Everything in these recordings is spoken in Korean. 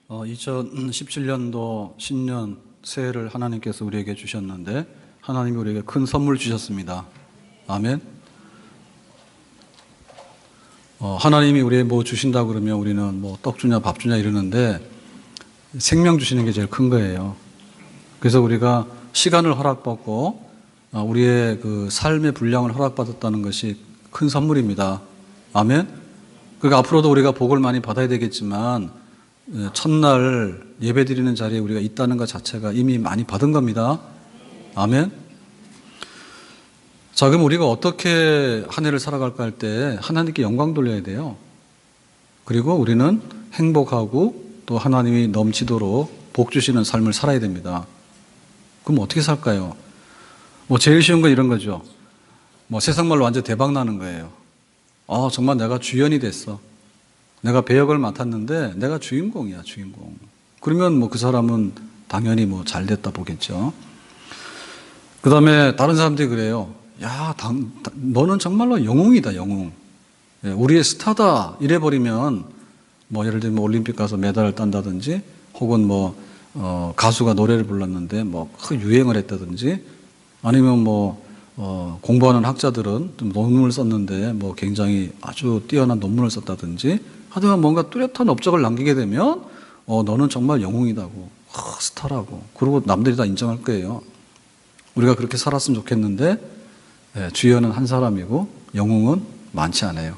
2017년도 신년 새해를 하나님께서 우리에게 주셨는데 하나님이 우리에게 큰 선물 주셨습니다. 아멘. 하나님이 우리에게 뭐 주신다 그러면 우리는 뭐 떡 주냐 밥 주냐 이러는데 생명 주시는 게 제일 큰 거예요. 그래서 우리가 시간을 허락받고 우리의 그 삶의 분량을 허락받았다는 것이 큰 선물입니다. 아멘. 그러니까 앞으로도 우리가 복을 많이 받아야 되겠지만 첫날 예배 드리는 자리에 우리가 있다는 것 자체가 이미 많이 받은 겁니다. 아멘. 자, 그럼 우리가 어떻게 한 해를 살아갈까 할 때 하나님께 영광 돌려야 돼요. 그리고 우리는 행복하고 또 하나님이 넘치도록 복 주시는 삶을 살아야 됩니다. 그럼 어떻게 살까요? 제일 쉬운 건 이런 거죠. 세상 말로 완전 대박 나는 거예요. 정말 내가 주연이 됐어. 내가 배역을 맡았는데 내가 주인공이야, 주인공. 그러면 그 사람은 당연히 잘 됐다 보겠죠. 그 다음에 다른 사람들이 그래요. 야, 너는 정말로 영웅이다, 영웅. 우리의 스타다. 이래버리면 예를 들면 올림픽 가서 메달을 딴다든지 혹은 가수가 노래를 불렀는데 큰 유행을 했다든지 아니면 공부하는 학자들은 좀 논문을 썼는데 굉장히 아주 뛰어난 논문을 썼다든지 하지만 뭔가 뚜렷한 업적을 남기게 되면 너는 정말 영웅이다고 스타라고 그리고 남들이 다 인정할 거예요. 우리가 그렇게 살았으면 좋겠는데 주연은 한 사람이고 영웅은 많지 않아요.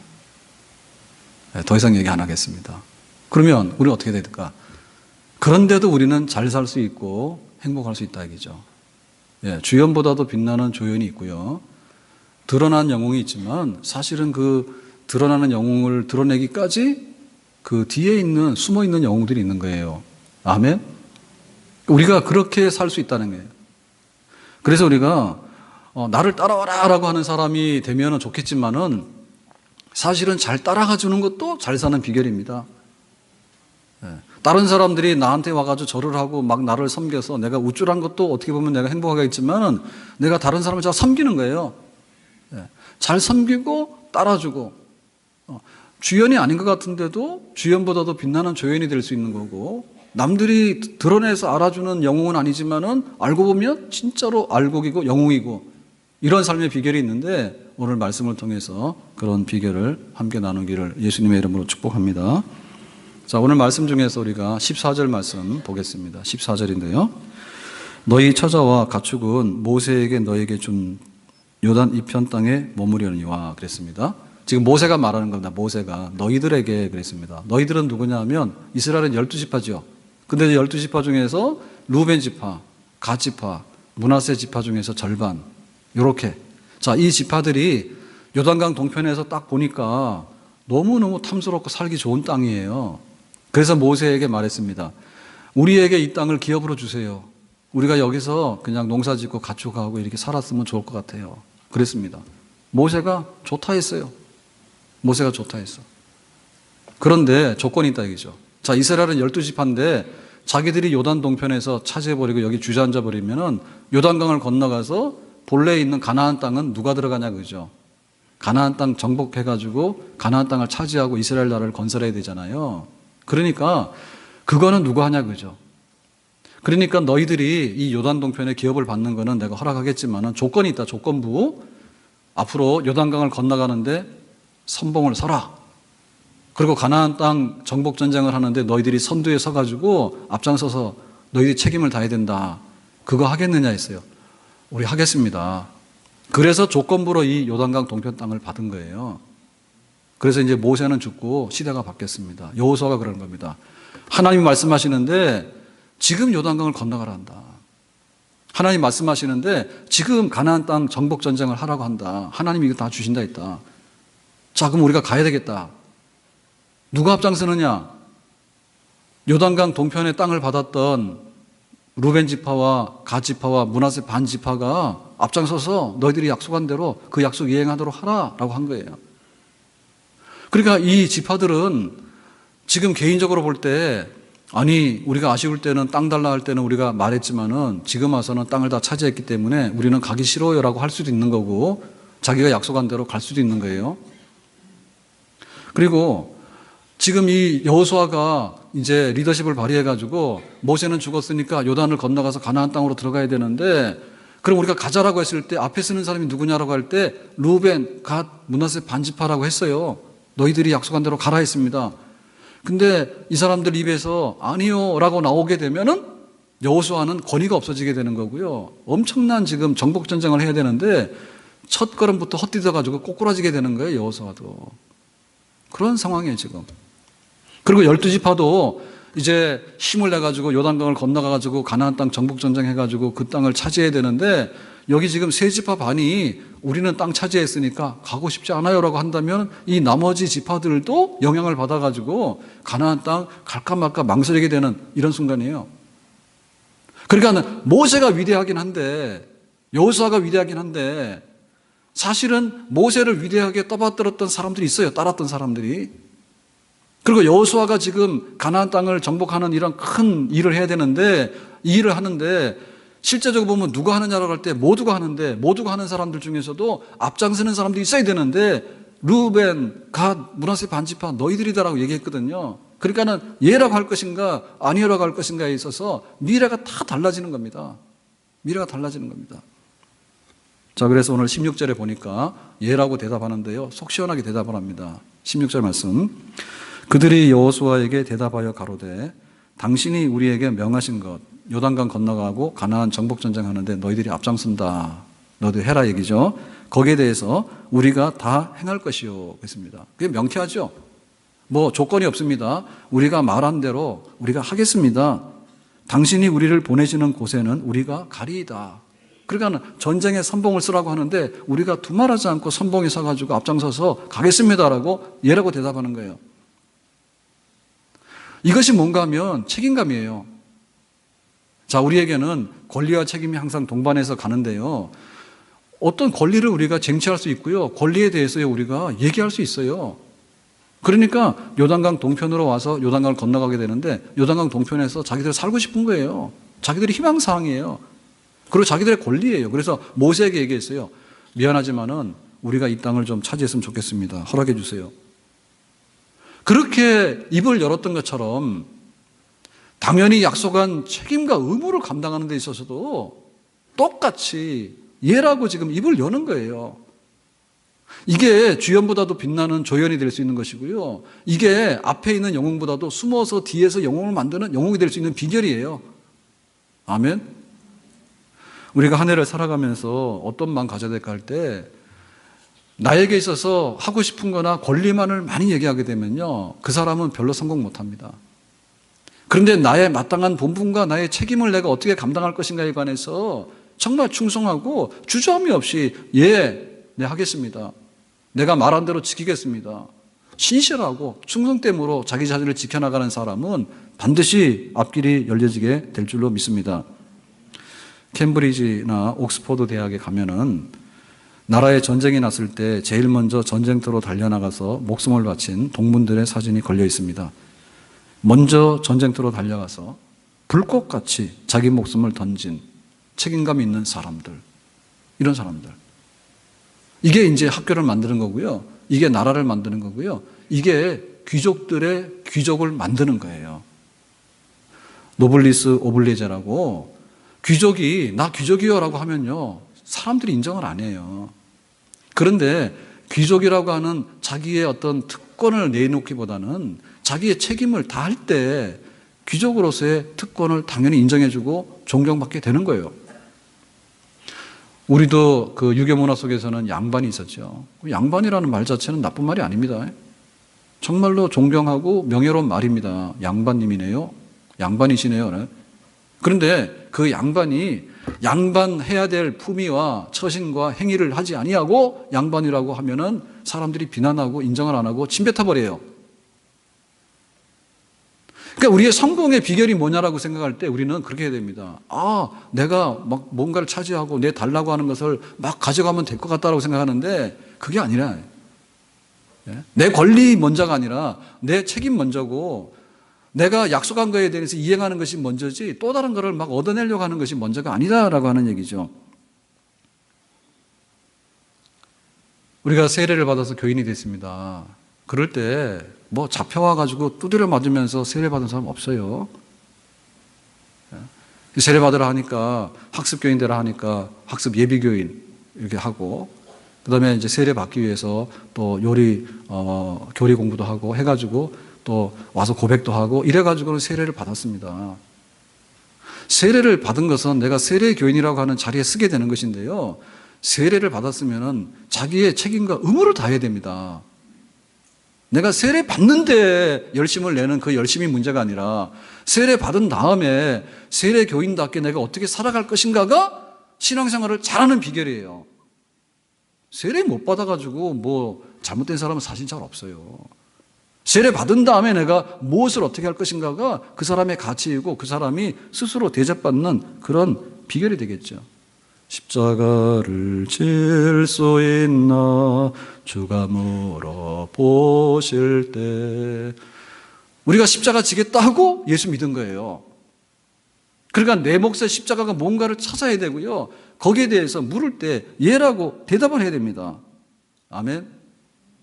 더 이상 얘기 안 하겠습니다. 그러면 우리는 어떻게 될까? 그런데도 우리는 잘 살 수 있고 행복할 수 있다 이거죠. 주연보다도 빛나는 조연이 있고요. 드러난 영웅이 있지만 사실은 그 드러나는 영웅을 드러내기까지 그 뒤에 있는 숨어 있는 영웅들이 있는 거예요. 아멘. 우리가 그렇게 살 수 있다는 거예요. 그래서 우리가 나를 따라와라라고 하는 사람이 되면 좋겠지만은 사실은 잘 따라가 주는 것도 잘 사는 비결입니다. 다른 사람들이 나한테 와가지고 절을 하고 막 나를 섬겨서 내가 우쭐한 것도 어떻게 보면 내가 행복하겠지만은 내가 다른 사람을 잘 섬기는 거예요. 잘 섬기고 따라주고 주연이 아닌 것 같은데도 주연보다도 빛나는 조연이 될 수 있는 거고 남들이 드러내서 알아주는 영웅은 아니지만은 알고 보면 진짜로 알곡이고 영웅이고 이런 삶의 비결이 있는데 오늘 말씀을 통해서 그런 비결을 함께 나누기를 예수님의 이름으로 축복합니다. 자, 오늘 말씀 중에서 우리가 14절 말씀 보겠습니다. 14절인데요. 너희 처자와 가축은 모세에게 너에게 준 요단 이편 땅에 머무려니와 그랬습니다. 지금 모세가 말하는 겁니다. 모세가 너희들에게 그랬습니다. 너희들은 누구냐 하면 이스라엘은 12지파죠. 근데 12지파 중에서 루벤 지파, 갓 지파, 므낫세 지파 중에서 절반 요렇게. 자, 이 지파들이 요단강 동편에서 딱 보니까 너무너무 탐스럽고 살기 좋은 땅이에요. 그래서 모세에게 말했습니다. 우리에게 이 땅을 기업으로 주세요. 우리가 여기서 그냥 농사 짓고 가축하고 이렇게 살았으면 좋을 것 같아요. 그랬습니다. 모세가 좋다 했어요. 모세가 좋다 했어. 그런데 조건이 있다 이거죠. 자, 이스라엘은 12지파인데 자기들이 요단 동편에서 차지해버리고 여기 주저앉아버리면은 요단강을 건너가서 본래에 있는 가나안 땅은 누가 들어가냐 그죠. 가나안 땅 정복해가지고 가나안 땅을 차지하고 이스라엘 나라를 건설해야 되잖아요. 그러니까 그거는 누가 하냐 그죠. 그러니까 너희들이 이 요단 동편에 기업을 받는 거는 내가 허락하겠지만은 조건이 있다. 조건부. 앞으로 요단강을 건너가는데 선봉을 서라. 그리고 가나안 땅 정복 전쟁을 하는데 너희들이 선두에 서가지고 앞장서서 너희들이 책임을 다해야 된다. 그거 하겠느냐 했어요. 우리 하겠습니다. 그래서 조건부로 이 요단강 동편 땅을 받은 거예요. 그래서 이제 모세는 죽고 시대가 바뀌었습니다. 여호수아가 그런 겁니다. 하나님이 말씀하시는데 지금 요단강을 건너가라 한다. 하나님 말씀하시는데 지금 가나안 땅 정복 전쟁을 하라고 한다. 하나님이 이거 다 주신다 했다. 자, 그럼 우리가 가야 되겠다. 누가 앞장서느냐? 요단강 동편의 땅을 받았던 루벤 지파와 갓 지파와 므낫세 반 지파가 앞장서서 너희들이 약속한 대로 그 약속 이행하도록 하라라고 한 거예요. 그러니까 이 지파들은 지금 개인적으로 볼 때 아니 우리가 아쉬울 때는 땅 달라 할 때는 우리가 말했지만은 지금 와서는 땅을 다 차지했기 때문에 우리는 가기 싫어요라고 할 수도 있는 거고 자기가 약속한 대로 갈 수도 있는 거예요. 그리고 지금 이 여호수아가 이제 리더십을 발휘해가지고 모세는 죽었으니까 요단을 건너가서 가나안 땅으로 들어가야 되는데, 그럼 우리가 가자라고 했을 때 앞에 쓰는 사람이 누구냐라고 할 때 루벤, 갓, 므낫세 반지파라고 했어요. 너희들이 약속한 대로 가라 했습니다. 근데 이 사람들 입에서 아니요 라고 나오게 되면은 여호수아는 권위가 없어지게 되는 거고요. 엄청난 지금 정복 전쟁을 해야 되는데 첫 걸음부터 헛디뎌 가지고 꼬꾸라지게 되는 거예요, 여호수아도. 그런 상황이에요, 지금. 그리고 12지파도 이제 힘을 내 가지고 요단강을 건너가 가지고 가나안 땅 정복 전쟁 해 가지고 그 땅을 차지해야 되는데, 여기 지금 세 지파 반이 우리는 땅 차지했으니까 가고 싶지 않아요라고 한다면 이 나머지 지파들도 영향을 받아 가지고 가나안 땅 갈까 말까 망설이게 되는 이런 순간이에요. 그러니까 모세가 위대하긴 한데, 여호수아가 위대하긴 한데, 사실은 모세를 위대하게 떠받들었던 사람들이 있어요. 따랐던 사람들이. 그리고 여호수아가 지금 가나안 땅을 정복하는 이런 큰 일을 해야 되는데, 이 일을 하는데 실제적으로 보면 누가 하느냐라고 할 때 모두가 하는데, 모두가 하는 사람들 중에서도 앞장서는 사람들이 있어야 되는데 루벤, 갓, 므낫세 반지파 너희들이다라고 얘기했거든요. 그러니까는 예라고 할 것인가 아니라고 할 것인가에 있어서 미래가 다 달라지는 겁니다. 미래가 달라지는 겁니다. 자, 그래서 오늘 16절에 보니까 예라고 대답하는데요, 속 시원하게 대답을 합니다. 16절 말씀. 그들이 여호수아에게 대답하여 가로되 당신이 우리에게 명하신 것 요단강 건너가고 가나안 정복 전쟁하는데 너희들이 앞장선다. 너도 해라 얘기죠. 거기에 대해서 우리가 다 행할 것이요 했습니다. 그게 명쾌하죠. 뭐 조건이 없습니다. 우리가 말한 대로 우리가 하겠습니다. 당신이 우리를 보내시는 곳에는 우리가 가리이다. 그러니까 전쟁에 선봉을 쓰라고 하는데 우리가 두말하지 않고 선봉에 서가지고 앞장서서 가겠습니다라고 예라고 대답하는 거예요. 이것이 뭔가 하면 책임감이에요. 자, 우리에게는 권리와 책임이 항상 동반해서 가는데요, 어떤 권리를 우리가 쟁취할 수 있고요, 권리에 대해서 우리가 얘기할 수 있어요. 그러니까 요단강 동편으로 와서 요단강을 건너가게 되는데 요단강 동편에서 자기들 살고 싶은 거예요. 자기들이 희망사항이에요. 그리고 자기들의 권리예요. 그래서 모세에게 얘기했어요. 미안하지만은 우리가 이 땅을 좀 차지했으면 좋겠습니다. 허락해 주세요. 그렇게 입을 열었던 것처럼 당연히 약속한 책임과 의무를 감당하는 데 있어서도 똑같이 예라고 지금 입을 여는 거예요. 이게 주연보다도 빛나는 조연이 될 수 있는 것이고요, 이게 앞에 있는 영웅보다도 숨어서 뒤에서 영웅을 만드는 영웅이 될 수 있는 비결이에요. 아멘. 우리가 한 해를 살아가면서 어떤 마음 가져야 될까 할 때, 나에게 있어서 하고 싶은 거나 권리만을 많이 얘기하게 되면요, 그 사람은 별로 성공 못합니다. 그런데 나의 마땅한 본분과 나의 책임을 내가 어떻게 감당할 것인가에 관해서 정말 충성하고 주저함이 없이 네, 하겠습니다. 내가 말한 대로 지키겠습니다. 신실하고 충성됨으로 자기 자신을 지켜나가는 사람은 반드시 앞길이 열려지게 될 줄로 믿습니다. 캠브리지나 옥스퍼드 대학에 가면은 나라에 전쟁이 났을 때 제일 먼저 전쟁터로 달려나가서 목숨을 바친 동문들의 사진이 걸려 있습니다. 먼저 전쟁터로 달려가서 불꽃같이 자기 목숨을 던진 책임감 있는 사람들, 이런 사람들. 이게 이제 학교를 만드는 거고요, 이게 나라를 만드는 거고요, 이게 귀족들의 귀족을 만드는 거예요. 노블리스 오블리제라고, 귀족이 나 귀족이요 라고 하면요 사람들이 인정을 안 해요. 그런데 귀족이라고 하는 자기의 어떤 특권을 내놓기보다는 자기의 책임을 다할 때 귀족으로서의 특권을 당연히 인정해주고 존경받게 되는 거예요. 우리도 그 유교 문화 속에서는 양반이 있었죠. 양반이라는 말 자체는 나쁜 말이 아닙니다. 정말로 존경하고 명예로운 말입니다. 양반님이네요, 양반이시네요. 그런데 그 양반이 양반해야 될 품위와 처신과 행위를 하지 아니하고 양반이라고 하면은 사람들이 비난하고 인정을 안 하고 침뱉어 버려요. 그러니까 우리의 성공의 비결이 뭐냐라고 생각할 때 우리는 그렇게 해야 됩니다. 내가 막 뭔가를 차지하고 내 달라고 하는 것을 막 가져가면 될 것 같다라고 생각하는데 그게 아니라, 내 권리 먼저가 아니라 내 책임 먼저고, 내가 약속한 거에 대해서 이행하는 것이 먼저지 또 다른 거를 막 얻어내려고 하는 것이 먼저가 아니다라고 하는 얘기죠. 우리가 세례를 받아서 교인이 됐습니다. 그럴 때 뭐 잡혀와가지고 두드려 맞으면서 세례 받은 사람 없어요. 세례 받으라 하니까 학습교인되라 하니까 학습 예비교인 이렇게 하고, 그 다음에 이제 세례 받기 위해서 또 요리, 교리 공부도 하고 해가지고 또 와서 고백도 하고 이래가지고는 세례를 받았습니다. 세례를 받은 것은 내가 세례 교인이라고 하는 자리에 쓰게 되는 것인데요. 세례를 받았으면은 자기의 책임과 의무를 다해야 됩니다. 내가 세례 받는데 열심을 내는 그 열심이 문제가 아니라 세례 받은 다음에 세례 교인답게 내가 어떻게 살아갈 것인가가 신앙생활을 잘하는 비결이에요. 세례 못 받아가지고 뭐 잘못된 사람은 사실 잘 없어요. 세례 받은 다음에 내가 무엇을 어떻게 할 것인가가 그 사람의 가치이고 그 사람이 스스로 대접받는 그런 비결이 되겠죠. 십자가를 질 수 있나 주가 물어보실 때, 우리가 십자가 지겠다 하고 예수 믿은 거예요. 그러니까 내 몫의 십자가가 뭔가를 찾아야 되고요. 거기에 대해서 물을 때 예라고 대답을 해야 됩니다. 아멘.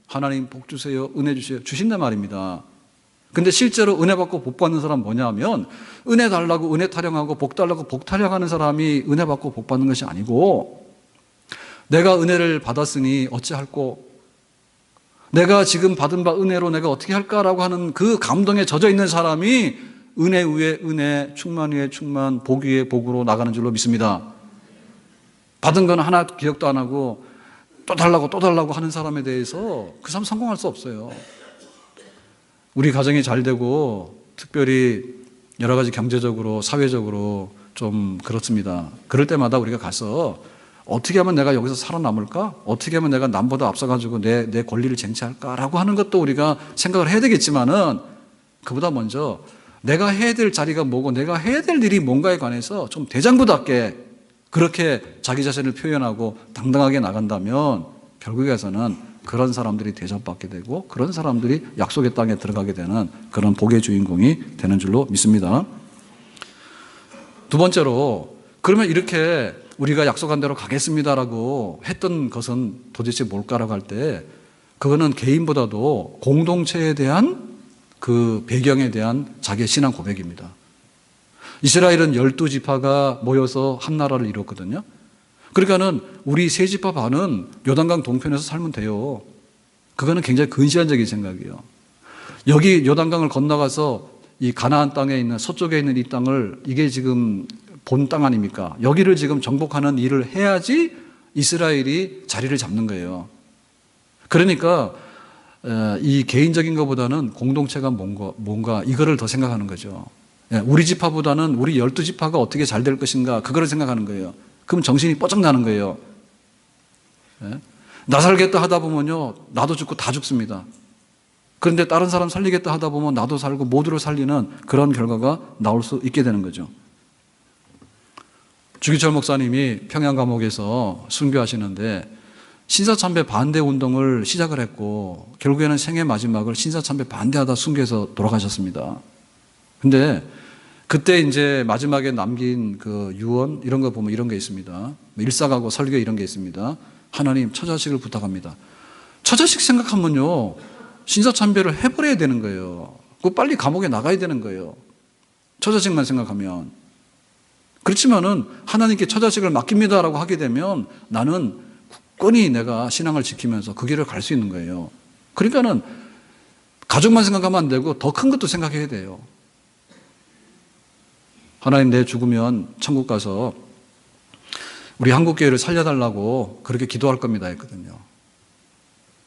하나님 복 주세요, 은혜 주세요, 주신단 말입니다. 근데 실제로 은혜 받고 복 받는 사람은 뭐냐 하면, 은혜 달라고 은혜 타령하고 복 달라고 복 타령하는 사람이 은혜 받고 복 받는 것이 아니고, 내가 은혜를 받았으니 어찌할꼬, 내가 지금 받은 바 은혜로 내가 어떻게 할까라고 하는 그 감동에 젖어 있는 사람이 은혜 위에 은혜, 충만 위에 충만, 복 위에 복으로 나가는 줄로 믿습니다. 받은 건 하나 기억도 안 하고 또 달라고 하는 사람에 대해서 그 사람 성공할 수 없어요. 우리 가정이 잘 되고 특별히 여러 가지 경제적으로 사회적으로 좀 그렇습니다. 그럴 때마다 우리가 가서 어떻게 하면 내가 여기서 살아남을까? 어떻게 하면 내가 남보다 앞서가지고 내 권리를 쟁취할까라고 하는 것도 우리가 생각을 해야 되겠지만은, 그보다 먼저 내가 해야 될 자리가 뭐고 내가 해야 될 일이 뭔가에 관해서 좀 대장부답게 그렇게 자기 자신을 표현하고 당당하게 나간다면 결국에서는 그런 사람들이 대접받게 되고 그런 사람들이 약속의 땅에 들어가게 되는 그런 복의 주인공이 되는 줄로 믿습니다. 두 번째로, 그러면 이렇게 우리가 약속한 대로 가겠습니다라고 했던 것은 도대체 뭘까라고 할 때, 그거는 개인보다도 공동체에 대한 그 배경에 대한 자기의 신앙 고백입니다. 이스라엘은 12지파가 모여서 한 나라를 이뤘거든요. 그러니까는 우리 세 지파 반은 요단강 동편에서 살면 돼요. 그거는 굉장히 근시안적인 생각이에요. 여기 요단강을 건너가서 이 가나안 땅에 있는, 서쪽에 있는 이 땅을, 이게 지금 본 땅 아닙니까? 여기를 지금 정복하는 일을 해야지 이스라엘이 자리를 잡는 거예요. 그러니까 이 개인적인 것보다는 공동체가 뭔가 이거를 더 생각하는 거죠. 우리 지파보다는 우리 12지파가 어떻게 잘 될 것인가, 그거를 생각하는 거예요. 그럼 정신이 뻗쩍 나는 거예요. 나 살겠다 하다 보면요, 나도 죽고 다 죽습니다. 그런데 다른 사람 살리겠다 하다 보면 나도 살고 모두를 살리는 그런 결과가 나올 수 있게 되는 거죠. 주기철 목사님이 평양 감옥에서 순교하시는데 신사참배 반대 운동을 시작을 했고 결국에는 생애 마지막을 신사참배 반대하다 순교해서 돌아가셨습니다. 근데 그때 이제 마지막에 남긴 그 유언 이런 거 보면 이런 게 있습니다. 일사가고 설교 이런 게 있습니다. 하나님 처자식을 부탁합니다. 처자식 생각하면요, 신사참배를 해버려야 되는 거예요. 그 빨리 감옥에 나가야 되는 거예요. 처자식만 생각하면. 그렇지만은 하나님께 처자식을 맡깁니다라고 하게 되면 나는 굳건히 내가 신앙을 지키면서 그 길을 갈 수 있는 거예요. 그러니까는 가족만 생각하면 안 되고 더 큰 것도 생각해야 돼요. 하나님, 내 죽으면 천국 가서 우리 한국교회를 살려달라고 그렇게 기도할 겁니다 했거든요.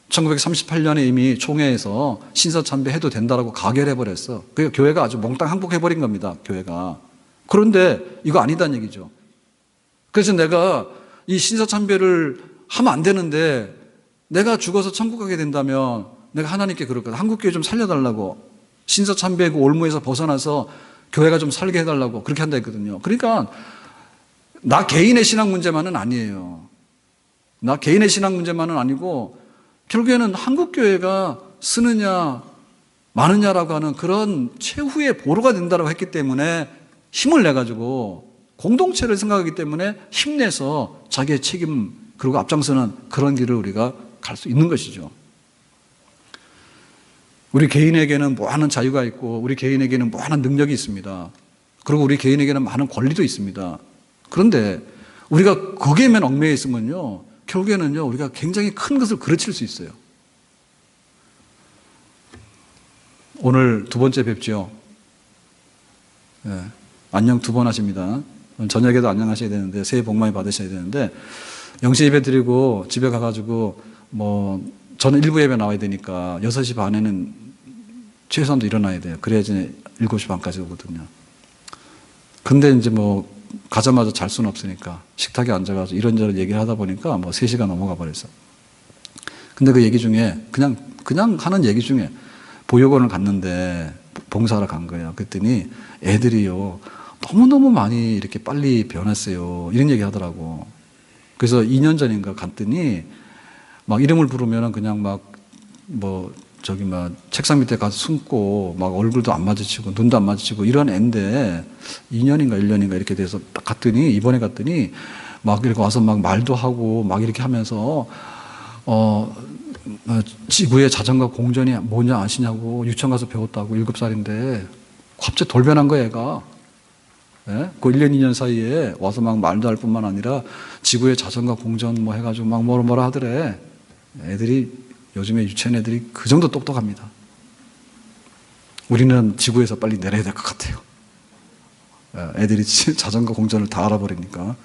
1938년에 이미 총회에서 신사참배 해도 된다라고 가결해버렸어. 그 교회가 아주 몽땅 항복해버린 겁니다, 교회가. 그런데 이거 아니다는 얘기죠. 그래서 내가 이 신사참배를 하면 안 되는데 내가 죽어서 천국 가게 된다면 내가 하나님께 그럴거든. 한국교회 좀 살려달라고. 신사참배 그 올무에서 벗어나서 교회가 좀 살게 해달라고 그렇게 한다 했거든요. 그러니까 나 개인의 신앙 문제만은 아니에요. 나 개인의 신앙 문제만은 아니고 결국에는 한국교회가 쓰느냐 마느냐라고 하는 그런 최후의 보루가 된다고 했기 때문에 힘을 내가지고 공동체를 생각하기 때문에 힘내서 자기의 책임 그리고 앞장서는 그런 길을 우리가 갈 수 있는 것이죠. 우리 개인에게는 무한한 자유가 있고 우리 개인에게는 무한한 능력이 있습니다. 그리고 우리 개인에게는 많은 권리도 있습니다. 그런데 우리가 거기에만 얽매여 있으면요, 결국에는요, 우리가 굉장히 큰 것을 그르칠 수 있어요. 오늘 두 번째 뵙죠. 네, 안녕 2번 하십니다. 저녁에도 안녕하셔야 되는데, 새해 복 많이 받으셔야 되는데, 영시 예배 드리고 집에 가가지고, 저는 1부 예배 나와야 되니까 6시 반에는 최소한도 일어나야 돼요. 그래야지 7시 반까지 오거든요. 근데 이제 가자마자 잘 수는 없으니까 식탁에 앉아가지고 이런저런 얘기를 하다 보니까 3시가 넘어가 버렸어. 근데 그 얘기 중에 그냥 하는 얘기 중에 보육원을 갔는데 봉사하러 간 거예요. 그랬더니 애들이요, 너무너무 많이 이렇게 빨리 변했어요. 이런 얘기 하더라고. 그래서 2년 전인가 갔더니 막 이름을 부르면 그냥 책상 밑에 가서 숨고 얼굴도 안 마주치고 눈도 안 마주치고 이런 애인데 2년인가 1년인가 이렇게 돼서 딱 갔더니, 이번에 갔더니 이렇게 와서 말도 하고 이렇게 하면서 지구의 자전거 공전이 뭐냐 아시냐고, 유치원 가서 배웠다고, 7살인데 갑자기 돌변한 거야 애가. 예? 그 1년 2년 사이에 와서 말도 할 뿐만 아니라 지구의 자전거 공전 해가지고 뭐라 하더래. 애들이 요즘에 유치원 애들이 그 정도 똑똑합니다. 우리는 지구에서 빨리 내려야 될 것 같아요. 애들이 자전거 공전을 다 알아버리니까.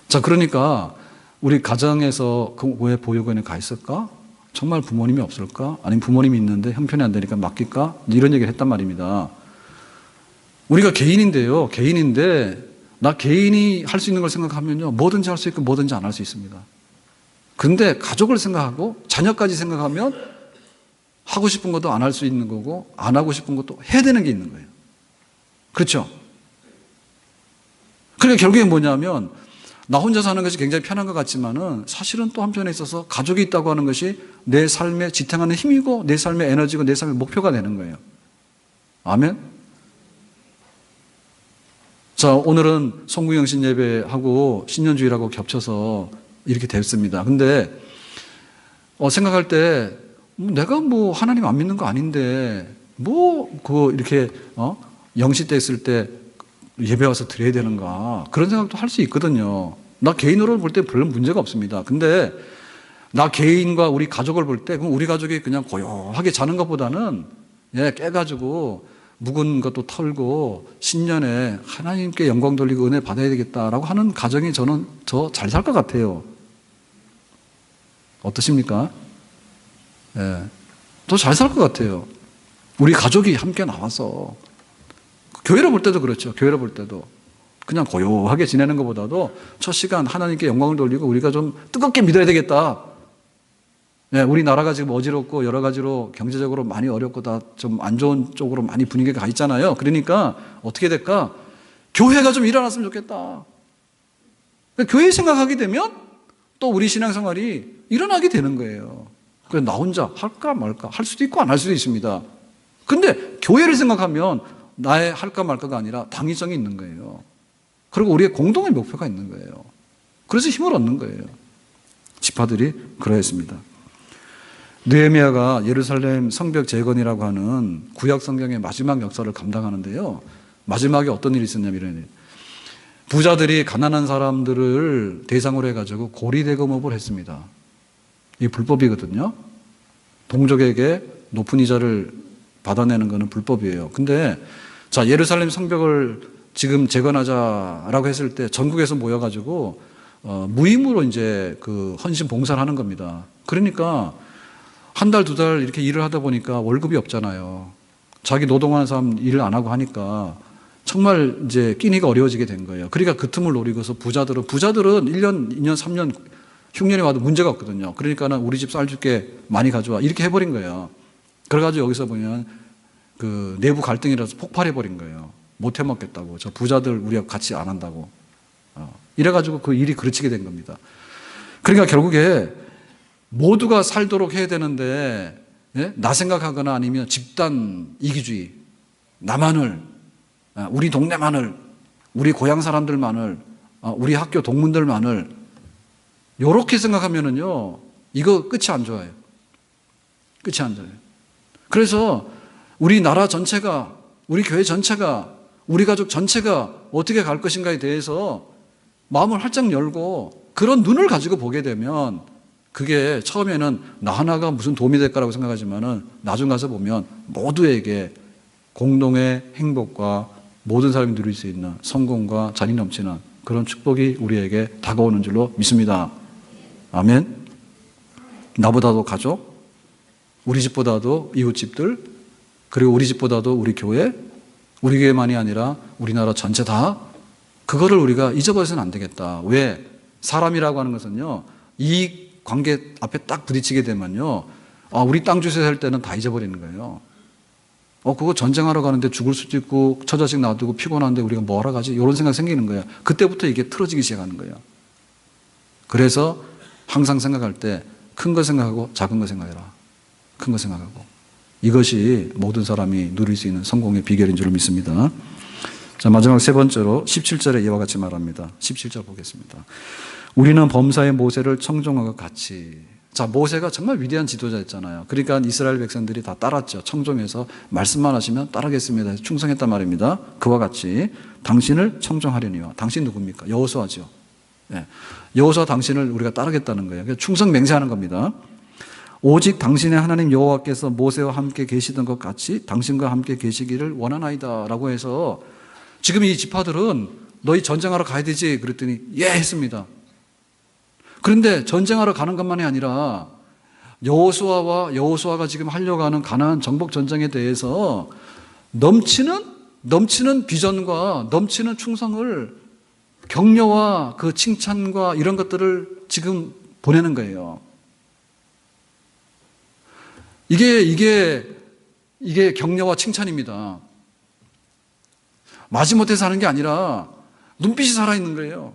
자, 그러니까 우리 가정에서 왜 보육원에 가 있을까? 정말 부모님이 없을까? 아니면 부모님이 있는데 형편이 안 되니까 맡길까? 이런 얘기를 했단 말입니다. 우리가 개인인데요. 개인인데 나 개인이 할 수 있는 걸 생각하면요, 뭐든지 할 수 있고 뭐든지 안 할 수 있습니다. 근데 가족을 생각하고 자녀까지 생각하면 하고 싶은 것도 안 할 수 있는 거고 안 하고 싶은 것도 해야 되는 게 있는 거예요. 그렇죠? 그러니까 결국에 뭐냐면, 나 혼자 사는 것이 굉장히 편한 것 같지만은 사실은 또 한편에 있어서 가족이 있다고 하는 것이 내 삶에 지탱하는 힘이고 내 삶의 에너지고 내 삶의 목표가 되는 거예요. 아멘? 자, 오늘은 송구영신 예배하고 신년주일하고 겹쳐서 이렇게 됐습니다. 근데 생각할 때 내가 하나님 안 믿는 거 아닌데 이렇게 영시 때 있을 때 예배 와서 드려야 되는가, 그런 생각도 할 수 있거든요. 나 개인으로 볼 때 별로 문제가 없습니다. 근데 나 개인과 우리 가족을 볼 때, 그럼 우리 가족이 그냥 고요하게 자는 것보다는 깨가지고 묵은 것도 털고 신년에 하나님께 영광 돌리고 은혜 받아야 되겠다라고 하는 가정이 저는 더 잘 살 것 같아요. 어떠십니까? 더 잘 살 것 같아요. 우리 가족이 함께 나와서. 교회를 볼 때도 그렇죠. 교회를 볼 때도 그냥 고요하게 지내는 것보다도 첫 시간 하나님께 영광을 돌리고 우리가 좀 뜨겁게 믿어야 되겠다. 우리나라가 지금 어지럽고 여러 가지로 경제적으로 많이 어렵고 다 좀 안 좋은 쪽으로 많이 분위기가 가 있잖아요. 그러니까 어떻게 될까? 교회가 좀 일어났으면 좋겠다. 교회 생각하게 되면 또 우리 신앙생활이 일어나게 되는 거예요. 그래서 나 혼자 할까 말까 할 수도 있고 안 할 수도 있습니다. 근데 교회를 생각하면 나의 할까 말까가 아니라 당위성이 있는 거예요. 그리고 우리의 공동의 목표가 있는 거예요. 그래서 힘을 얻는 거예요. 지파들이 그러했습니다. 느헤미야가 예루살렘 성벽 재건이라고 하는 구약 성경의 마지막 역사를 감당하는데요. 마지막에 어떤 일이 있었냐면 이런 일. 부자들이 가난한 사람들을 대상으로 해가지고 고리대금업을 했습니다. 이게 불법이거든요. 동족에게 높은 이자를 받아내는 것은 불법이에요. 근데 자, 예루살렘 성벽을 지금 재건하자라고 했을 때 전국에서 모여가지고 무임으로 이제 그 헌신 봉사를 하는 겁니다. 그러니까 한 달, 2달 이렇게 일을 하다 보니까 월급이 없잖아요. 자기 노동하는 사람 일을 안 하고 하니까 정말 이제 끼니가 어려워지게 된 거예요. 그러니까 그 틈을 노리고서 부자들은 1년, 2년, 3년 흉년이 와도 문제가 없거든요. 그러니까는 우리 집 쌀 줄게 많이 가져와. 이렇게 해버린 거예요. 그래가지고 여기서 보면 그 내부 갈등이라서 폭발해버린 거예요. 못 해먹겠다고. 저 부자들 우리가 같이 안 한다고. 이래가지고 그 일이 그르치게 된 겁니다. 그러니까 결국에 모두가 살도록 해야 되는데, 나 생각하거나 아니면 집단 이기주의, 나만을, 우리 동네만을, 우리 고향 사람들만을, 우리 학교 동문들만을, 요렇게 생각하면은요, 이거 끝이 안 좋아요. 끝이 안 좋아요. 그래서 우리 나라 전체가, 우리 교회 전체가, 우리 가족 전체가 어떻게 갈 것인가에 대해서 마음을 활짝 열고 그런 눈을 가지고 보게 되면 그게 처음에는 나 하나가 무슨 도움이 될 거라고 생각하지만은 나중 가서 보면 모두에게 공동의 행복과 모든 사람이 누릴 수 있는 성공과 자리 넘치는 그런 축복이 우리에게 다가오는 줄로 믿습니다. 아멘. 나보다도 가족, 우리 집보다도 이웃집들, 그리고 우리 집보다도 우리 교회, 우리 교회만이 아니라 우리나라 전체 다 그거를 우리가 잊어버려서는 안 되겠다. 왜? 사람이라고 하는 것은요, 이 관계 앞에 딱 부딪히게 되면요, 우리 땅 주소에 살 때는 다 잊어버리는 거예요. 그거 전쟁하러 가는데 죽을 수도 있고 처자식 놔두고 피곤한데 우리가 뭐 하러 가지? 이런 생각 생기는 거예요. 그때부터 이게 틀어지기 시작하는 거예요. 그래서 항상 생각할 때 큰 거 생각하고 작은 거 생각해라. 큰 거 생각하고. 이것이 모든 사람이 누릴 수 있는 성공의 비결인 줄 믿습니다. 자, 마지막 세 번째로 17절에 이와 같이 말합니다. 17절 보겠습니다. 우리는 범사의 모세를 청종하고 같이. 자, 모세가 정말 위대한 지도자였잖아요. 그러니까 이스라엘 백성들이 다 따랐죠. 청종해서 말씀만 하시면 따르겠습니다. 충성했단 말입니다. 그와 같이 당신을 청종하려니와. 당신 누굽니까? 여호수아죠. 예. 여호수아 당신을 우리가 따르겠다는 거예요. 충성 맹세하는 겁니다. 오직 당신의 하나님 여호와께서 모세와 함께 계시던 것 같이 당신과 함께 계시기를 원하나이다 라고 해서 지금 이 지파들은 너희 전쟁하러 가야 되지? 그랬더니 예 했습니다. 그런데 전쟁하러 가는 것만이 아니라 여호수아가 지금 하려고 하는 가나안 정복 전쟁에 대해서 넘치는 비전과 넘치는 충성을 격려와 그 칭찬과 이런 것들을 지금 보내는 거예요. 이게 격려와 칭찬입니다. 마지못해서 하는 게 아니라 눈빛이 살아있는 거예요.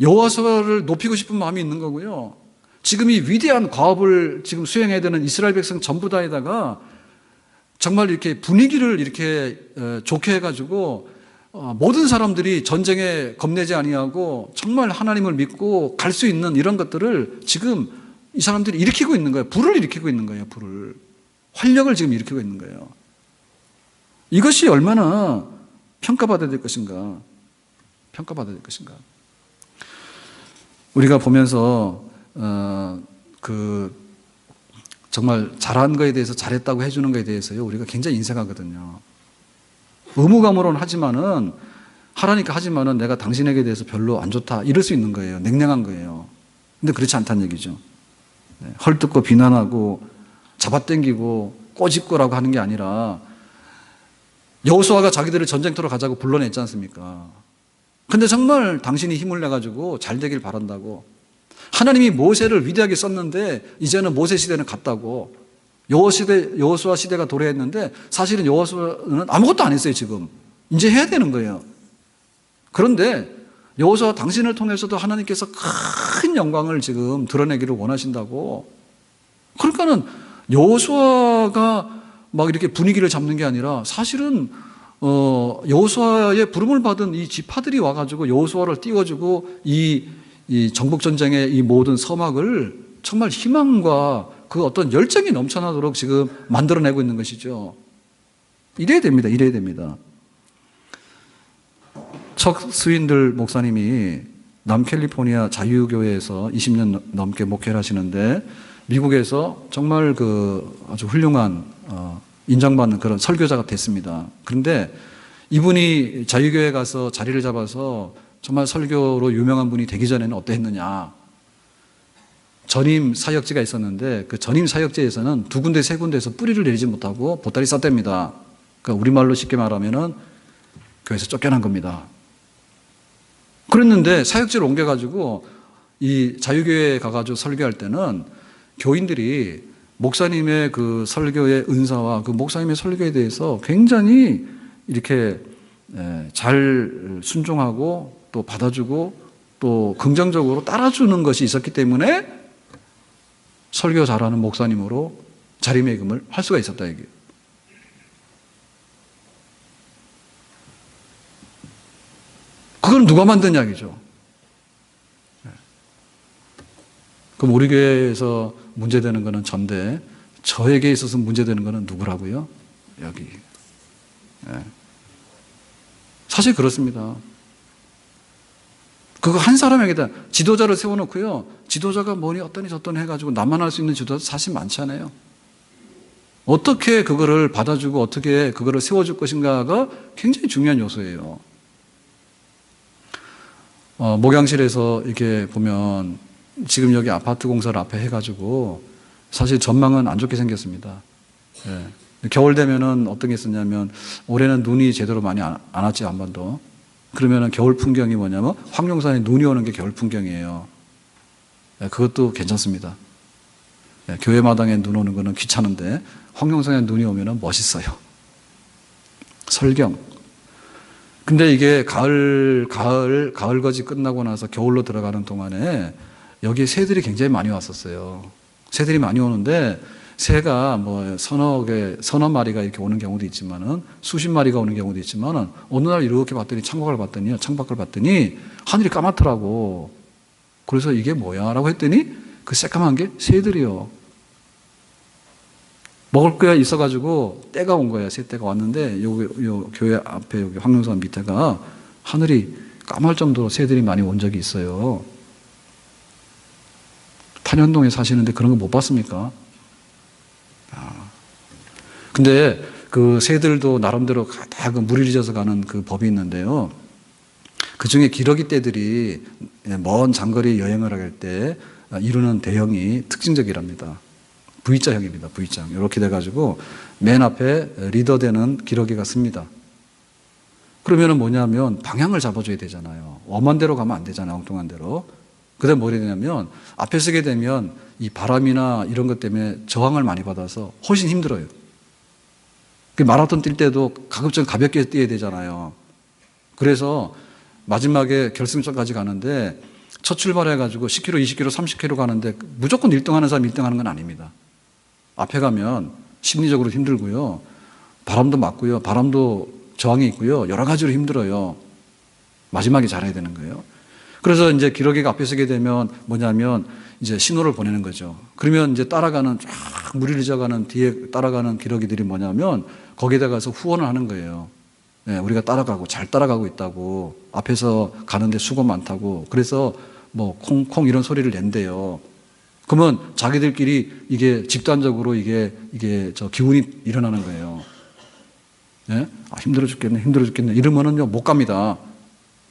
여호와를 높이고 싶은 마음이 있는 거고요. 지금 이 위대한 과업을 지금 수행해야 되는 이스라엘 백성 전부 다에다가 정말 이렇게 분위기를 이렇게 좋게 해가지고 모든 사람들이 전쟁에 겁내지 아니하고 정말 하나님을 믿고 갈 수 있는 이런 것들을 지금 이 사람들이 일으키고 있는 거예요. 불을 일으키고 있는 거예요. 불을. 활력을 지금 일으키고 있는 거예요. 이것이 얼마나 평가받아야 될 것인가. 평가받아야 될 것인가. 우리가 보면서 정말 잘한 거에 대해서 잘했다고 해주는 거에 대해서요, 우리가 굉장히 인색하거든요. 의무감으로는 하지만은 하라니까 하지만은 내가 당신에게 대해서 별로 안 좋다 이럴 수 있는 거예요. 냉랭한 거예요. 근데 그렇지 않다는 얘기죠. 헐뜯고 비난하고 잡아당기고 꼬집고라고 하는 게 아니라 여호수아가 자기들을 전쟁터로 가자고 불러냈지 않습니까? 근데 정말 당신이 힘을 내가지고 잘 되길 바란다고. 하나님이 모세를 위대하게 썼는데 이제는 모세 시대는 갔다고. 여호수아 시대가 도래했는데 사실은 여호수아는 아무것도 안 했어요. 지금 이제 해야 되는 거예요. 그런데 여호수아 당신을 통해서도 하나님께서 큰 영광을 지금 드러내기를 원하신다고. 그러니까는 여호수아가 막 이렇게 분위기를 잡는 게 아니라 사실은 여호수아의 부름을 받은 이 지파들이 와가지고 여호수아를 띄워주고 이 정복 전쟁의 이 모든 서막을 정말 희망과 그 어떤 열정이 넘쳐나도록 지금 만들어내고 있는 것이죠. 이래야 됩니다. 이래야 됩니다. 척 스윈들 목사님이 남캘리포니아 자유교회에서 20년 넘게 목회를 하시는데 미국에서 정말 아주 훌륭한 인정받는 그런 설교자가 됐습니다. 그런데 이분이 자유교회 가서 자리를 잡아서 정말 설교로 유명한 분이 되기 전에는 어떠했느냐. 전임 사역지가 있었는데 그 전임 사역지에서는 2군데 3군데에서 뿌리를 내리지 못하고 보따리 쌌답니다. 그러니까 우리말로 쉽게 말하면은 교회에서 쫓겨난 겁니다. 그랬는데 사역지를 옮겨가지고 이 자유교회에 가가지고 설교할 때는 교인들이 목사님의 그 설교의 은사와 그 목사님의 설교에 대해서 굉장히 이렇게 잘 순종하고 또 받아주고 또 긍정적으로 따라주는 것이 있었기 때문에 설교 잘하는 목사님으로 자리매김을 할 수가 있었다 얘기예요. 그건 누가 만든 이야기죠? 그럼 우리 교회에서 문제되는 것은 전대 저에게 있어서 문제되는 거는 누구라고요? 여기. 예. 사실 그렇습니다. 그거 한 사람에게다 지도자를 세워놓고요. 지도자가 뭐니 어떠니 저떠니 해가지고 나만 할 수 있는 지도자 사실 많지 않아요. 어떻게 그거를 받아주고 어떻게 그거를 세워줄 것인가가 굉장히 중요한 요소예요. 목양실에서 이렇게 보면 지금 여기 아파트 공사를 앞에 해가지고 사실 전망은 안 좋게 생겼습니다. 예. 겨울 되면은 어떤 게 있었냐면 올해는 눈이 제대로 많이 안 왔지 한 번도. 그러면은 겨울 풍경이 뭐냐면 황룡산에 눈이 오는 게 겨울 풍경이에요. 예, 그것도 괜찮습니다. 예, 교회 마당에 눈 오는 거는 귀찮은데 황룡산에 눈이 오면은 멋있어요. 설경. 근데 이게 가을거지 끝나고 나서 겨울로 들어가는 동안에 여기 새들이 굉장히 많이 왔었어요. 새들이 많이 오는데 새가 뭐 서너 마리가 이렇게 오는 경우도 있지만은 수십 마리가 오는 경우도 있지만은 어느 날 이렇게 봤더니 창밖을 봤더니 하늘이 까맣더라고. 그래서 이게 뭐야? 라고 했더니 그 새까만 게 새들이요. 먹을 거야 있어가지고 때가 온 거예요. 새 때가 왔는데 요 교회 앞에 여기 황룡산 밑에가 하늘이 까말 정도로 새들이 많이 온 적이 있어요. 탄현동에 사시는데 그런 거 못 봤습니까? 근데 그 새들도 나름대로 다 그 물이 젖어 가는 그 법이 있는데요. 그 중에 기러기 떼들이 먼 장거리 여행을 할 때 이루는 대형이 특징적이랍니다. V자형입니다. V자형. 이렇게 돼가지고 맨 앞에 리더 되는 기러기가 씁니다. 그러면은 뭐냐면 방향을 잡아줘야 되잖아요. 엄한 데로 가면 안 되잖아요. 엉뚱한 데로. 그 다음에 뭐라 되냐면 앞에 서게 되면 이 바람이나 이런 것 때문에 저항을 많이 받아서 훨씬 힘들어요. 마라톤 뛸 때도 가급적 가볍게 뛰어야 되잖아요. 그래서 마지막에 결승점까지 가는데 첫 출발해가지고 10km, 20km, 30km 가는데 무조건 1등 하는 사람 1등 하는 건 아닙니다. 앞에 가면 심리적으로 힘들고요. 바람도 맞고요. 바람도 저항이 있고요. 여러 가지로 힘들어요. 마지막에 잘해야 되는 거예요. 그래서 이제 기러기가 앞에 서게 되면 뭐냐면 이제 신호를 보내는 거죠. 그러면 이제 따라가는 쫙 물이 젖어가는 뒤에 따라가는 기러기들이 뭐냐면 거기에다 가서 후원을 하는 거예요. 네, 우리가 잘 따라가고 있다고, 앞에서 가는데 수고 많다고, 그래서 뭐 콩콩 이런 소리를 낸대요. 그러면 자기들끼리 이게 집단적으로 이게 저 기운이 일어나는 거예요. 네? 힘들어 죽겠네. 이러면은요 못 갑니다.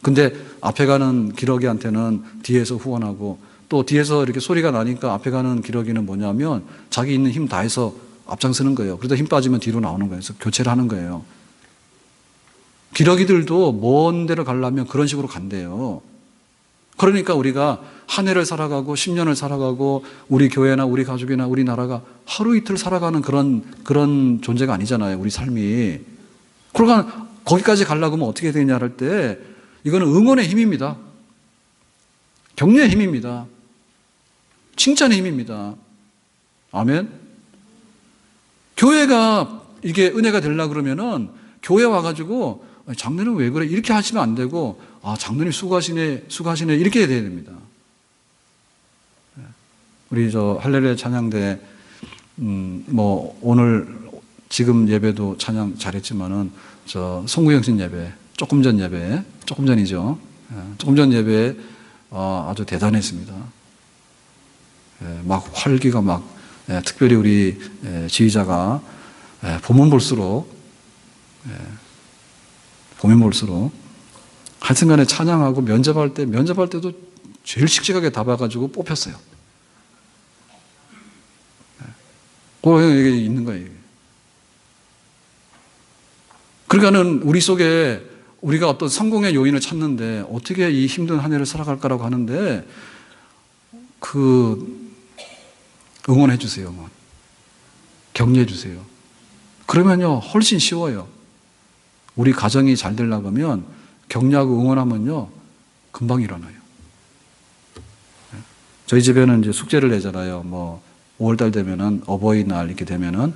근데 앞에 가는 기러기한테는 뒤에서 후원하고, 또 뒤에서 이렇게 소리가 나니까 앞에 가는 기러기는 뭐냐면 자기 있는 힘 다해서 앞장서는 거예요. 그러다 힘 빠지면 뒤로 나오는 거예요. 그래서 교체를 하는 거예요. 기러기들도 먼 데를 가려면 그런 식으로 간대요. 그러니까 우리가 한 해를 살아가고 10년을 살아가고 우리 교회나 우리 가족이나 우리 나라가 하루 이틀 살아가는 그런 존재가 아니잖아요. 우리 삶이. 그러니까 거기까지 가려고 하면 어떻게 되냐 할 때 이거는 응원의 힘입니다. 격려의 힘입니다. 칭찬의 힘입니다. 아멘. 교회가 이게 은혜가 되려고 그러면은 교회 와가지고 장로님 왜 그래? 이렇게 하시면 안 되고, 장로님 수고하시네 이렇게 해야 됩니다. 우리 할렐루야 찬양대 뭐 오늘 지금 예배도 찬양 잘했지만은 송구영신 예배 조금 전 예배에 아주 대단했습니다. 막 활기가 특별히 우리 지휘자가 보면 볼수록 하여튼간에 찬양하고 면접할 때도 제일 씩씩하게 답해가지고 뽑혔어요. 이게 있는 거예요. 그러니까는 우리 속에 우리가 어떤 성공의 요인을 찾는데 어떻게 이 힘든 한 해를 살아갈까라고 하는데 응원해 주세요. 격려해 주세요. 그러면요 훨씬 쉬워요. 우리 가정이 잘 되려고 하면 격려하고 응원하면요 금방 일어나요. 저희 집에는 이제 숙제를 내잖아요. 5월달 되면은 어버이날 이렇게 되면은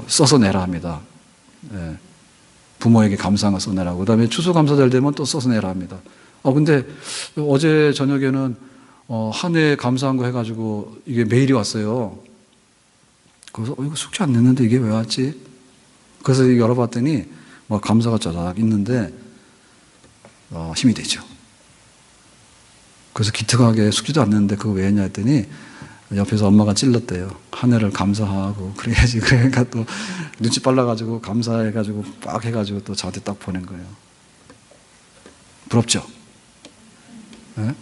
써서 내라 합니다. 부모에게 감사한 거 써내라고. 그 다음에 추수감사절 되면 또 써서 내라 합니다. 근데 어제 저녁에는 한 해 감사한 거 해가지고 이게 메일이 왔어요. 그래서 이거 숙제 안 냈는데 이게 왜 왔지? 그래서 열어봤더니 뭐 감사가 짜자작 있는데 힘이 되죠. 그래서 기특하게 숙제도 안 냈는데 그거 왜 했냐 했더니 옆에서 엄마가 찔렀대요. 한 해를 감사하고 그래야지. 그러니까 또 눈치 빨라가지고 감사해가지고 빡 해가지고 또 저한테 딱 보낸 거예요. 부럽죠? 네?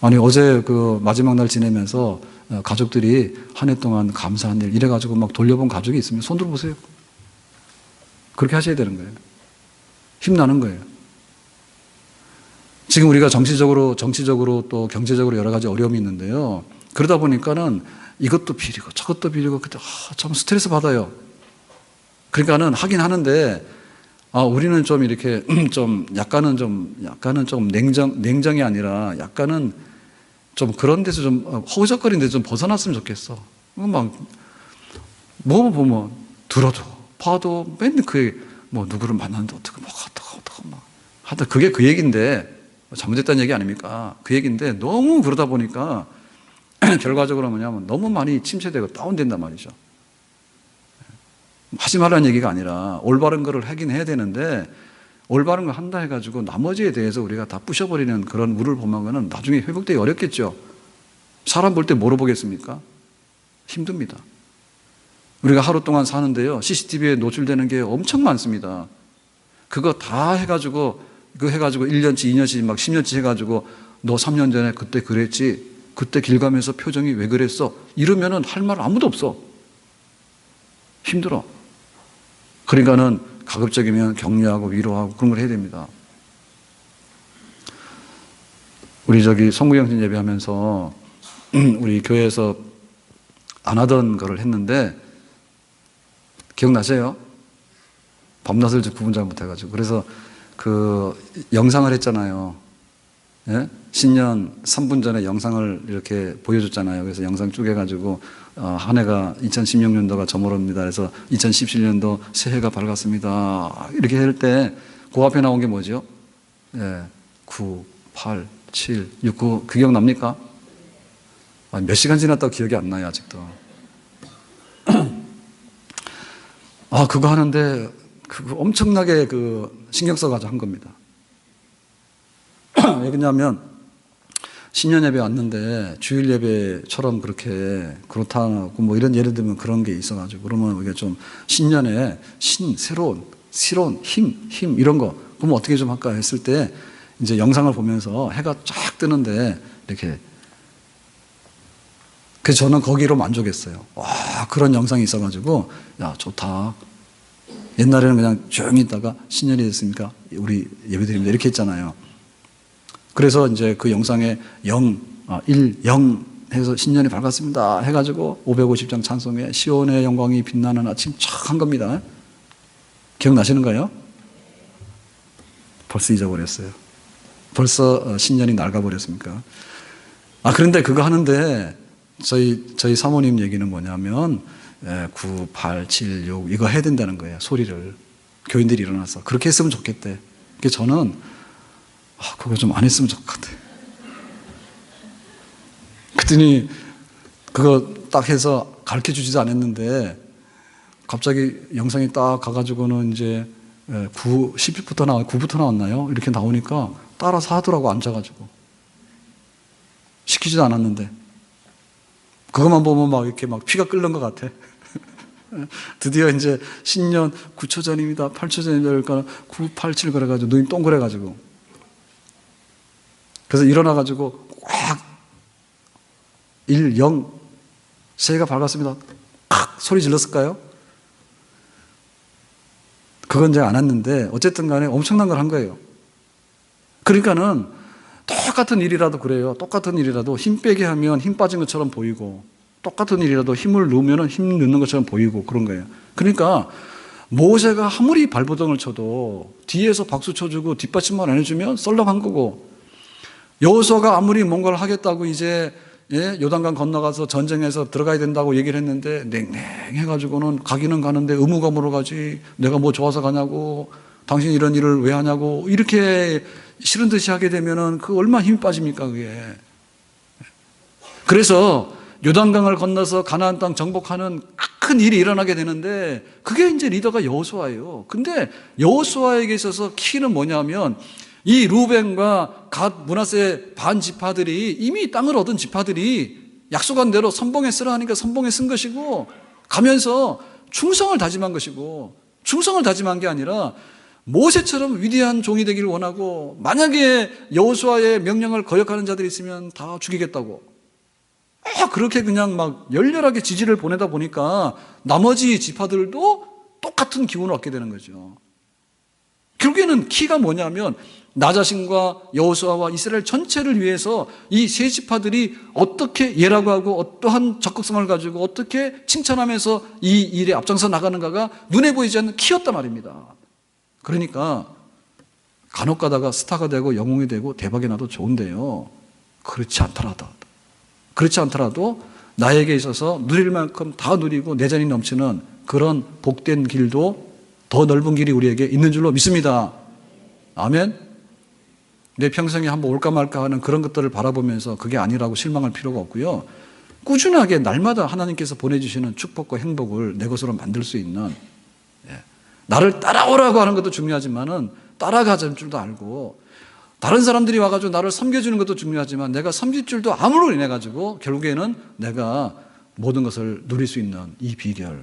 아니 어제 그 마지막 날 지내면서 가족들이 한 해 동안 감사한 일 이래가지고 막 돌려본 가족이 있으면 손 들어보세요. 그렇게 하셔야 되는 거예요. 힘나는 거예요. 지금 우리가 정치적으로 또 경제적으로 여러 가지 어려움이 있는데요. 그러다 보니까는 이것도 비리고 저것도 비리고 그때 참 스트레스 받아요. 그러니까는 하긴 하는데 우리는 좀 이렇게 약간은 좀 냉정이 아니라 약간은 좀 그런 데서 좀 허우적거리는 데서 좀 벗어났으면 좋겠어. 막 뭐 보면 들어도 봐도 맨날 그게 뭐 누구를 만났는데 어떻게 막 하다 그게 그 얘기인데 잘못됐다는 얘기 아닙니까? 그 얘기인데 너무 그러다 보니까 결과적으로 뭐냐면 너무 많이 침체되고 다운된단 말이죠. 하지 말라는 얘기가 아니라 올바른 거를 하긴 해야 되는데 올바른 거 한다 해가지고 나머지에 대해서 우리가 다 부셔버리는 그런 물을 보면은 나중에 회복되기 어렵겠죠. 사람 볼 때 뭐로 보겠습니까? 힘듭니다. 우리가 하루 동안 사는데요. CCTV에 노출되는 게 엄청 많습니다. 그거 다 해가지고 1년치, 2년치, 막 10년치 해가지고 너 3년 전에 그때 그랬지. 그때 길 가면서 표정이 왜 그랬어? 이러면은 할 말 아무도 없어. 힘들어. 그러니까는 가급적이면 격려하고 위로하고 그런 걸 해야 됩니다. 우리 성구영신 예배하면서 우리 교회에서 안 하던 거를 했는데 기억나세요? 밤낮을 구분 잘 못해가지고 그래서 그 영상을 했잖아요. 예? 신년 3분 전에 영상을 이렇게 보여줬잖아요. 그래서 영상 쭉 해가지고 한 해가 2016년도가 저물었습니다. 그래서 2017년도 새해가 밝았습니다. 이렇게 할 때 그 앞에 나온 게 뭐죠? 9, 8, 7, 6, 9 그 기억납니까? 몇 시간 지났다고 기억이 안 나요 아직도. 그거 하는데 그거 엄청나게 신경 써가지고 한 겁니다. 왜 그러냐면 신년 예배 왔는데 주일 예배처럼 그렇다고 뭐 이런 예를 들면 그런 게 있어가지고 그러면 우리가 좀 신년에 새로운 힘 이런 거 그러면 어떻게 좀 할까 했을 때 이제 영상을 보면서 해가 쫙 뜨는데 이렇게 그래서 저는 거기로 만족했어요. 와 그런 영상이 있어가지고 야 좋다. 옛날에는 그냥 조용히 있다가 신년이 됐으니까 우리 예배드립니다 이렇게 했잖아요. 그래서 이제 그 영상에 0 해서 신년이 밝았습니다 해가지고 550장 찬송에 시온의 영광이 빛나는 아침 촥 한 겁니다. 기억나시는가요? 벌써 잊어버렸어요. 벌써 신년이 낡아버렸습니까? 그런데 그거 하는데 저희 사모님 얘기는 뭐냐면 9, 8, 7, 6 이거 해야 된다는 거예요. 소리를 교인들이 일어나서 그렇게 했으면 좋겠대. 그래서 저는 그거 좀 안 했으면 좋겠대. 그랬더니 그거 딱 해서 가르쳐 주지도 않았는데 갑자기 영상이 딱 가가지고는 이제 10부터 9부터 나왔나요? 이렇게 나오니까 따라서 하더라고 앉아가지고 시키지도 않았는데 그것만 보면 막 이렇게 막 피가 끓는 것 같아. 드디어 이제 신년 9초 전입니다. 8초 전입니다. 그러니까 9, 8, 7 그래가지고 눈이 동그래가지고 그래서 일어나가지고 꽉 1, 0 새해가 밝았습니다. 팍 소리 질렀을까요? 그건 이제 안 했는데 어쨌든 간에 엄청난 걸 한 거예요. 그러니까는 똑같은 일이라도 그래요. 똑같은 일이라도 힘 빼게 하면 힘 빠진 것처럼 보이고 똑같은 일이라도 힘을 넣으면 힘 넣는 것처럼 보이고 그런 거예요. 그러니까 모세가 아무리 발버둥을 쳐도 뒤에서 박수 쳐주고 뒷받침만 안 해주면 썰렁한 거고 여호수아가 아무리 뭔가를 하겠다고 이제 요단강 건너가서 전쟁해서 들어가야 된다고 얘기를 했는데 냉랭해가지고는 가기는 가는데 의무감으로 가지 내가 뭐 좋아서 가냐고 당신 이런 일을 왜 하냐고 이렇게 싫은 듯이 하게 되면은 그 얼마나 힘이 빠집니까 그게. 그래서 요단강을 건너서 가나안 땅 정복하는 큰 큰 일이 일어나게 되는데 그게 이제 리더가 여호수아예요. 근데 여호수아에게 있어서 키는 뭐냐면 이 루벤과 갓 므낫세 반 지파들이 이미 땅을 얻은 지파들이 약속한 대로 선봉에 쓰라 하니까 선봉에 쓴 것이고 가면서 충성을 다짐한 것이고 충성을 다짐한 게 아니라 모세처럼 위대한 종이 되기를 원하고 만약에 여호수아의 명령을 거역하는 자들이 있으면 다 죽이겠다고 그렇게 그냥 막 열렬하게 지지를 보내다 보니까 나머지 지파들도 똑같은 기운을 얻게 되는 거죠. 결국에는 키가 뭐냐면 나 자신과 여호수아와 이스라엘 전체를 위해서 이 세 지파들이 어떻게 예라고 하고 어떠한 적극성을 가지고 어떻게 칭찬하면서 이 일에 앞장서 나가는가가 눈에 보이지 않는 키였단 말입니다. 그러니까 간혹 가다가 스타가 되고 영웅이 되고 대박이 나도 좋은데요, 그렇지 않더라도 나에게 있어서 누릴 만큼 다 누리고 내전이 넘치는 그런 복된 길도 더 넓은 길이 우리에게 있는 줄로 믿습니다. 아멘. 내 평생에 한번 올까 말까 하는 그런 것들을 바라보면서 그게 아니라고 실망할 필요가 없고요. 꾸준하게 날마다 하나님께서 보내주시는 축복과 행복을 내 것으로 만들 수 있는, 나를 따라오라고 하는 것도 중요하지만은 따라가자는 줄도 알고 다른 사람들이 와가지고 나를 섬겨주는 것도 중요하지만 내가 섬길 줄도 암으로 인해가지고 결국에는 내가 모든 것을 누릴 수 있는 이 비결,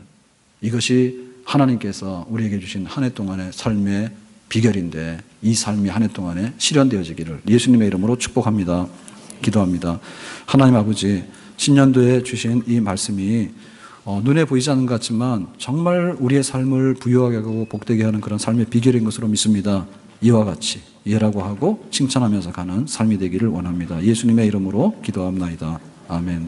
이것이 하나님께서 우리에게 주신 한 해 동안의 삶의 비결인데 이 삶이 한 해 동안에 실현되어지기를 예수님의 이름으로 축복합니다. 기도합니다. 하나님 아버지, 신년도에 주신 이 말씀이 눈에 보이지 않는 것 같지만 정말 우리의 삶을 부유하게 하고 복되게 하는 그런 삶의 비결인 것으로 믿습니다. 이와 같이 예라고 하고 칭찬하면서 가는 삶이 되기를 원합니다. 예수님의 이름으로 기도합니다. 아멘.